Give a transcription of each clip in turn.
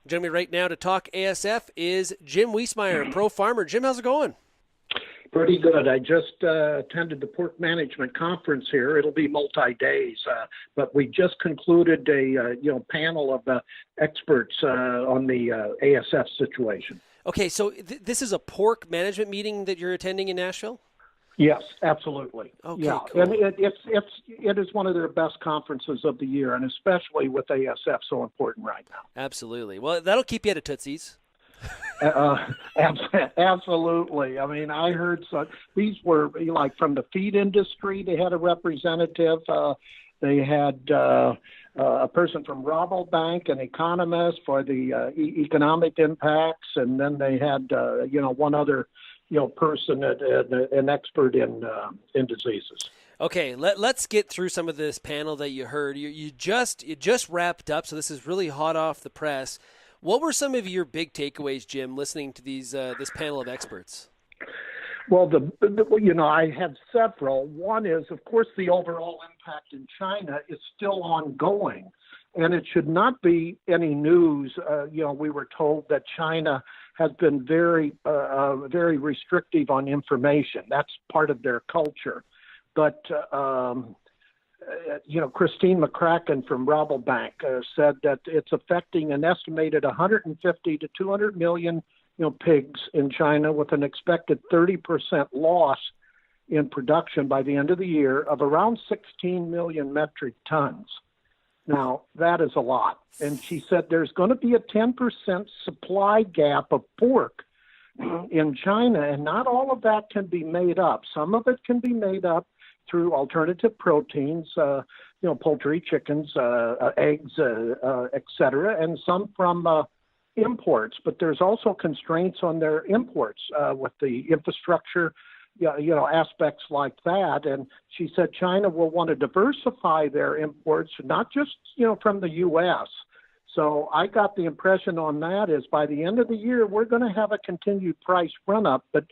Joining me right now to talk ASF is Jim Wiesmeyer, pro farmer. Jim, how's it going? Pretty good. I just attended the pork management conference here. It'll be multi-days, but we just concluded a panel of experts on the ASF situation. Okay, so this is a pork management meeting that you're attending in Nashville? Yes, absolutely. Okay, yeah, cool. and it is one of their best conferences of the year, and especially with ASF so important right now. Absolutely. Well, that'll keep you at a Tootsie's. Absolutely. I mean, I heard these were like from the feed industry. They had a representative. They had a person from Rabobank, an economist for the economic impacts, and then they had one other person, an expert in diseases. Okay, let's get through some of this panel that you heard. You just wrapped up, so this is really hot off the press. What were some of your big takeaways, Jim, listening to this panel of experts? Well, I had several. One is, of course, the overall impact in China is still ongoing, and it should not be any news. We were told that China has been very restrictive on information. That's part of their culture. But Christine McCracken from Rabobank said that it's affecting an estimated 150 to 200 million pigs in China, with an expected 30% loss in production by the end of the year of around 16 million metric tons. Now, that is a lot. And she said there's going to be a 10% supply gap of pork in China, and not all of that can be made up. Some of it can be made up through alternative proteins, poultry, chickens, eggs, et cetera, and some from imports. But there's also constraints on their imports with the infrastructure, aspects like that. And she said China will want to diversify their imports, not just, from the U.S. So I got the impression on that is by the end of the year, we're going to have a continued price run up, but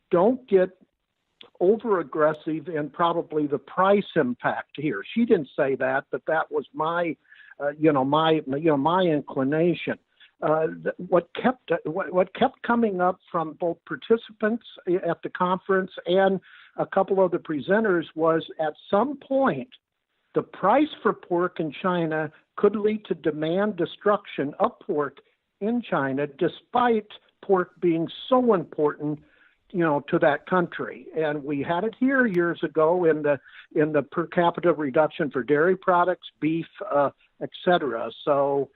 don't get over aggressive in probably the price impact here. She didn't say that, but that was my inclination. What kept coming up from both participants at the conference and a couple of the presenters was, at some point, the price for pork in China could lead to demand destruction of pork in China, despite pork being so important to that country. And we had it here years ago in the per capita reduction for dairy products, beef, et cetera. So,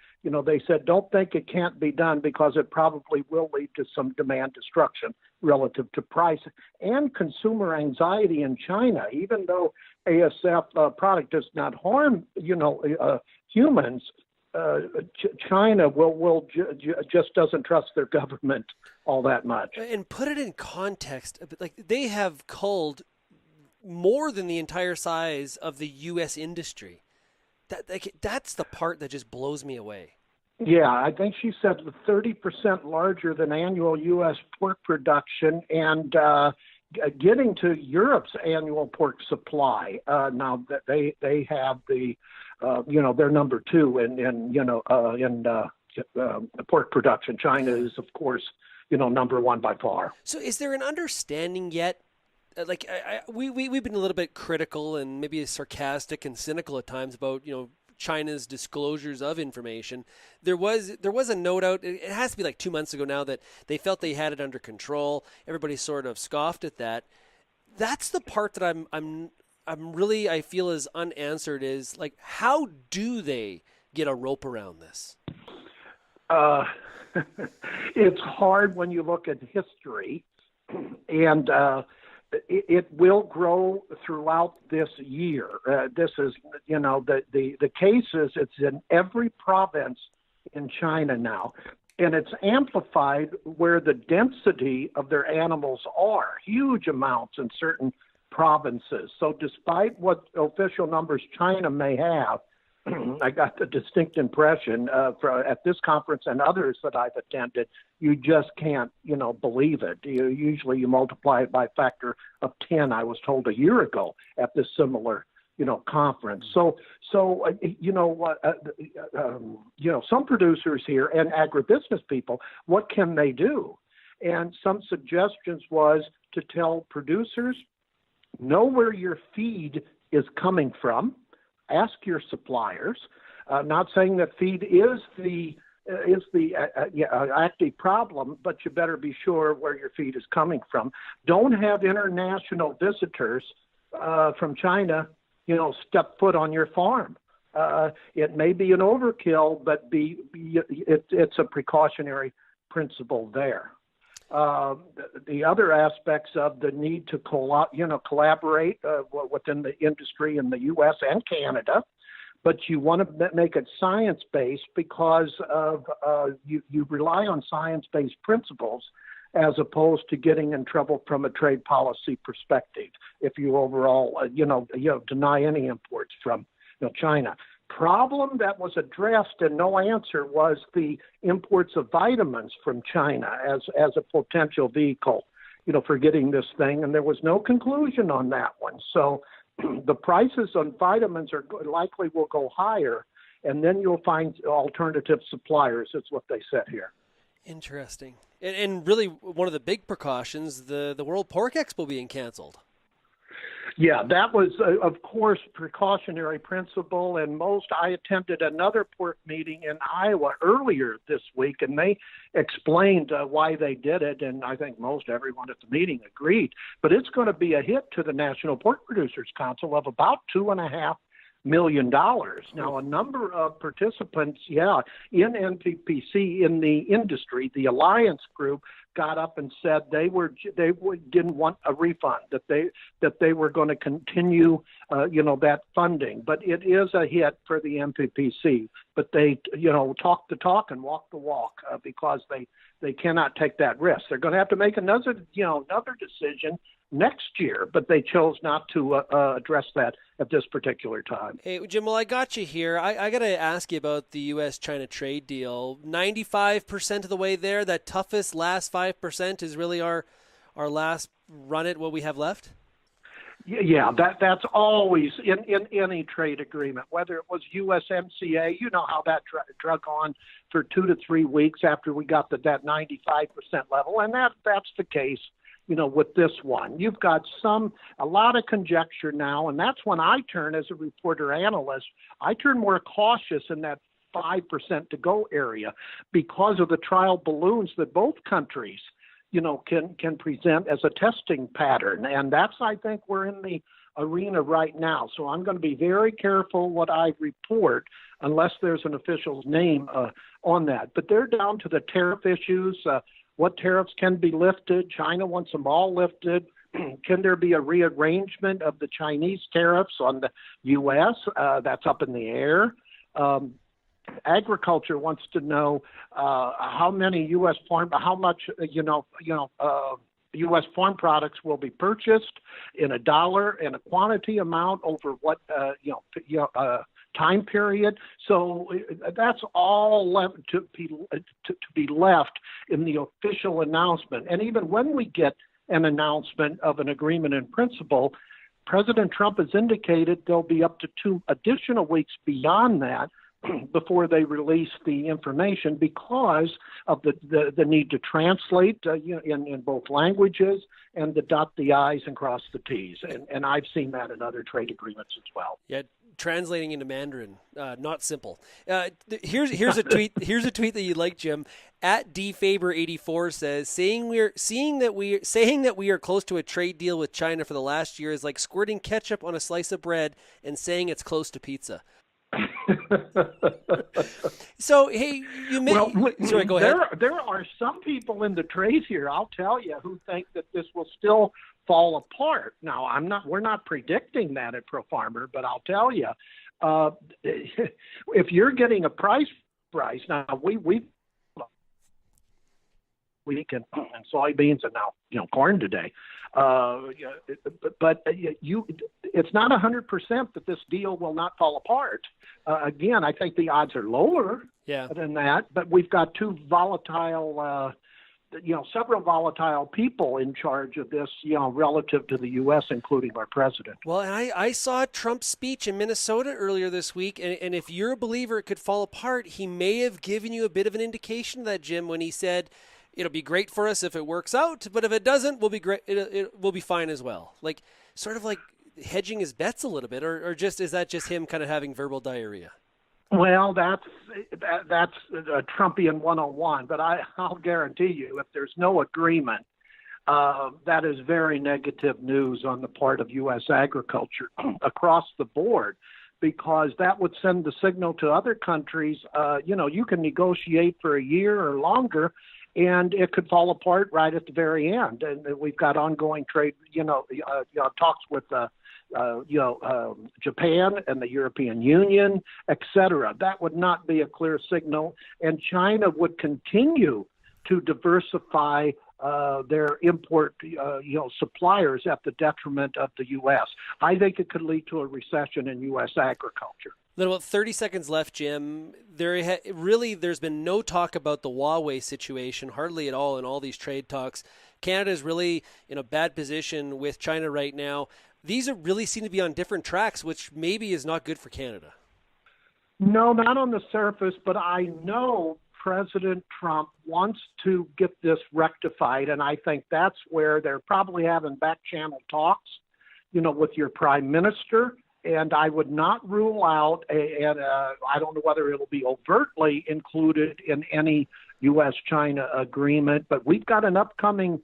they said, don't think it can't be done, because it probably will lead to some demand destruction relative to price and consumer anxiety in China. Even though ASF product does not harm, humans, China just doesn't trust their government all that much. And put it in context, like they have culled more than the entire size of the U.S. industry. That's the part that just blows me away. Yeah, I think she said 30% larger than annual U.S. pork production, and getting to Europe's annual pork supply. Now that they have they're number two in pork production. China is, of course, number one by far. So is there an understanding yet? We've been a little bit critical and maybe sarcastic and cynical at times about China's disclosures of information. There was a note out. It has to be like 2 months ago now that they felt they had it under control. Everybody sort of scoffed at that. That's the part that I'm really, I feel is unanswered. Is like, how do they get a rope around this? It's hard when you look at history, and it will grow throughout this year. This is, the cases, it's in every province in China now, and it's amplified where the density of their animals are, huge amounts in certain provinces. So despite what official numbers China may have, I got the distinct impression at this conference and others that I've attended, you just can't, believe it. You multiply it by a factor of 10, I was told a year ago at this similar, conference. So some producers here and agribusiness people, what can they do? And some suggestions was to tell producers, know where your feed is coming from, ask your suppliers. Not saying that feed is the active problem, but you better be sure where your feed is coming from. Don't have international visitors from China, step foot on your farm. It may be an overkill, but it's a precautionary principle there. The other aspects of the need to collaborate within the industry in the U.S. and Canada, but you want to make it science-based because of you rely on science-based principles as opposed to getting in trouble from a trade policy perspective if you overall deny any imports from China. Problem that was addressed and no answer was the imports of vitamins from China as a potential vehicle, for getting this thing, and there was no conclusion on that one. So the prices on vitamins likely will go higher, and then you'll find alternative suppliers. That's what they said here. Interesting. And really, one of the big precautions, the World Pork Expo being canceled. Yeah, that was, of course, precautionary principle. And I attended another pork meeting in Iowa earlier this week, and they explained why they did it. And I think everyone at the meeting agreed. But it's going to be a hit to the National Pork Producers Council of about $2.5 million. Now, a number of participants, in NPPC, in the industry, the Alliance Group, got up and said they didn't want a refund, that they were going to continue that funding. But it is a hit for the NPPC. But they talk the talk and walk the walk because they cannot take that risk. They're going to have to make another decision next year, but they chose not to address that at this particular time. Hey, Jim, well, I got you here. I got to ask you about the U.S.-China trade deal. 95% of the way there, that toughest last 5% is really our last run at what we have left? Yeah, that's always in any trade agreement, whether it was USMCA, how that drug on for 2 to 3 weeks after we got that 95% level, and that's the case with this one. You've got a lot of conjecture now, and that's when I turn, as a reporter analyst, I turn more cautious in that 5% to go area because of the trial balloons that both countries, can present as a testing pattern. And that's, I think, we're in the arena right now. So I'm going to be very careful what I report unless there's an official's name on that. But they're down to the tariff issues. What tariffs can be lifted? China wants them all lifted. Can there be a rearrangement of the Chinese tariffs on the U.S.? That's up in the air. Agriculture wants to know how many U.S. how much U.S. farm products will be purchased in a dollar and a quantity amount over what time period. So that's all left to be left in the official announcement. And even when we get an announcement of an agreement in principle, President Trump has indicated there'll be up to 2 additional weeks beyond that before they release the information because of the need to translate in both languages and to dot the I's and cross the T's. And I've seen that in other trade agreements as well. Yeah, translating into Mandarin, not simple. Here's a tweet. Here's a tweet that you like, Jim. At dfaber84 says, saying that we are close to a trade deal with China for the last year is like squirting ketchup on a slice of bread and saying it's close to pizza. So, hey, sorry, go ahead. There are some people in the trade here, I'll tell you, who think that this will still fall apart. Now, we're not predicting that at ProFarmer, but I'll tell you, if you're getting a price, now we and soybeans and now corn today. But it's not 100% that this deal will not fall apart. Again, I think the odds are lower than that. But we've got 2 volatile several volatile people in charge of this, relative to the U.S., including our president. Well, and I saw Trump's speech in Minnesota earlier this week, and if you're a believer it could fall apart, he may have given you a bit of an indication of that, Jim, when he said, it'll be great for us if it works out, but if it doesn't, we'll be great. It will be fine as well. Like, sort of like hedging his bets a little bit, or just is that just him kind of having verbal diarrhea? Well, that's a Trumpian 101, but I'll guarantee you, if there's no agreement, that is very negative news on the part of U.S. agriculture across the board, because that would send the signal to other countries, you can negotiate for a year or longer, and it could fall apart right at the very end. And we've got ongoing trade, talks with Japan and the European Union, et cetera. That would not be a clear signal. And China would continue to diversify their import, suppliers at the detriment of the U.S. I think it could lead to a recession in U.S. agriculture. About 30 seconds left, Jim. There's been no talk about the Huawei situation, hardly at all in all these trade talks. Canada is really in a bad position with China right now. These really seem to be on different tracks, which maybe is not good for Canada. No, not on the surface, but I know President Trump wants to get this rectified, and I think that's where they're probably having back-channel talks, with your prime minister. And I would not rule out, and I don't know whether it'll be overtly included in any U.S.-China agreement, but we've got an upcoming,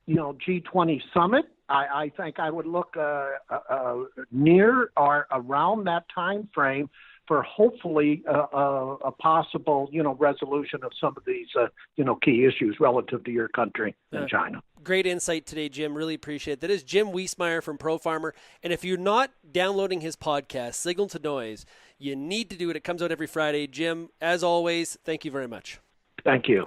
G20 summit. I think I would look near or around that time frame for hopefully a possible, resolution of some of these, key issues relative to your country and China. Great insight today, Jim. Really appreciate it. That is Jim Wiesemeyer from ProFarmer. And if you're not downloading his podcast, Signal to Noise, you need to do it. It comes out every Friday. Jim, as always, thank you very much. Thank you.